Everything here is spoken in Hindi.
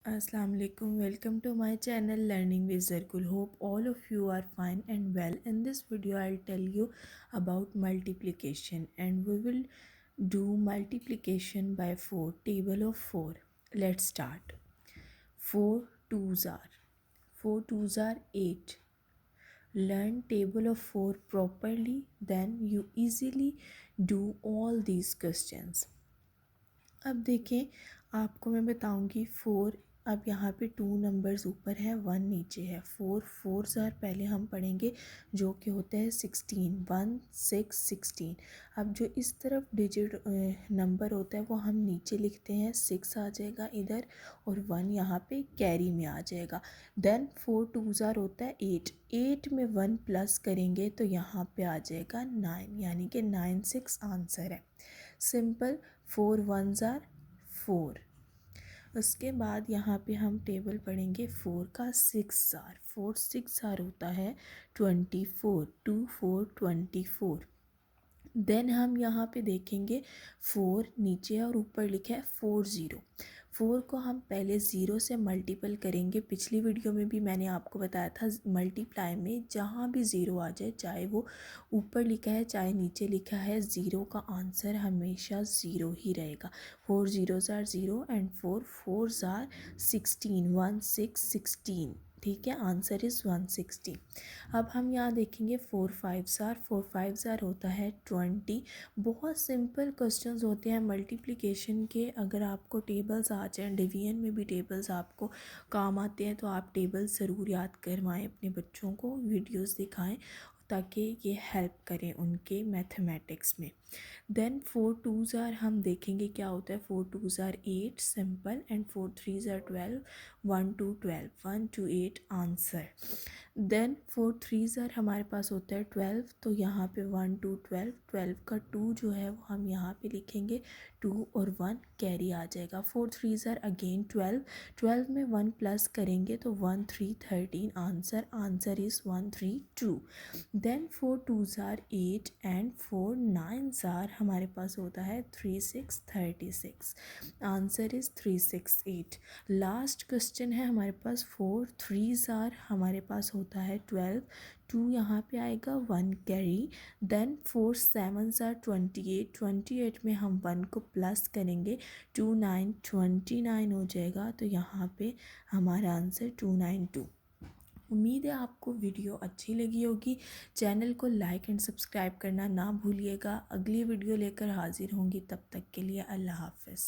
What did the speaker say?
Assalamu alaikum. Welcome to my channel Learning with Zarkul. Hope all of you are fine and well. In this video I'll tell you about multiplication and we will do multiplication by 4, table of 4. Let's start. 4 twos are 4 twos are 8. Learn table of 4 properly, then you easily do all these questions. अब देखें, आपको मैं बताऊंगी 4। अब यहाँ पे 2 नंबर्स ऊपर है, 1 नीचे है। 4 4 ज़ार पहले हम पढ़ेंगे जो कि होता है 16, 1 6 16। अब जो इस तरफ डिजिट नंबर होता है वो हम नीचे लिखते हैं, 6 आ जाएगा इधर और 1 यहाँ पे कैरी में आ जाएगा। देन 4 2 ज़ार होता है 8, 8 में 1 प्लस करेंगे तो यहाँ पे आ जाएगा 9, यानी कि 9 6 आंसर है। सिंपल। 4 1 ज़ार 4। उसके बाद यहाँ पे हम टेबल पढ़ेंगे 4 का 6 ज़ार। 4 6 ज़ार होता है 24, 2 4 24। देन हम यहाँ पे देखेंगे 4 नीचे और ऊपर लिखा है 4 0। 4 को हम पहले 0 से मल्टीपल करेंगे। पिछली वीडियो में भी मैंने आपको बताया था मल्टीप्लाई में जहाँ भी 0 आ जाए, चाहे वो ऊपर लिखा है चाहे नीचे लिखा है, 0 का आंसर हमेशा 0 ही रहेगा। 4 0 ज़ार 0 एंड 4 4 ज़ार 16, 1 6 16। ठीक है, आंसर इज़ 160। अब हम यहाँ देखेंगे 4 5 ज़ार। 4 5 ज़ार होता है 20। बहुत सिंपल क्वेश्चंस होते हैं मल्टीप्लिकेशन के। अगर आपको टेबल्स आ जाएँ, डिवीजन में भी टेबल्स आपको काम आते हैं तो आप टेबल्स ज़रूर याद करवाएं अपने बच्चों को, वीडियोस दिखाएं ताकि ये हेल्प करें उनके मैथमेटिक्स में। देन 4 2 ज़ार हम देखेंगे क्या होता है। 4 2 ज़ार 8 सिंपल एंड 4 3 ज़ार 12, 1 2 12, 1 2 8 आंसर। देन 4 3 ज़ार हमारे पास होता है 12, तो यहाँ पे 1 2 12, 12 का 2 जो है वो हम यहाँ पे लिखेंगे, 2 और 1 कैरी आ जाएगा। 4 3 ज़ार अगेन 12, 12 में 1 प्लस करेंगे तो 1 3 13 आंसर। Answer is 132। देन 4 2 ज़ार 8 एंड 4 9 ज़ार हमारे पास होता है 3 6 36। Answer is 368। लास्ट क्वेश्चन है हमारे पास 4 3 ज़ार हमारे पास होता है 12, 2 यहाँ पे आएगा, 1 कैरी। देन 4 7 ज़ार 28, 28 में हम 1 को प्लस करेंगे, 2 9 29 हो जाएगा, तो यहाँ पे हमारा आंसर 292। उम्मीद है आपको वीडियो अच्छी लगी होगी। चैनल को लाइक एंड सब्सक्राइब करना ना भूलिएगा। अगली वीडियो लेकर हाजिर होंगी, तब तक के लिए अल्लाह हाफ़िज़।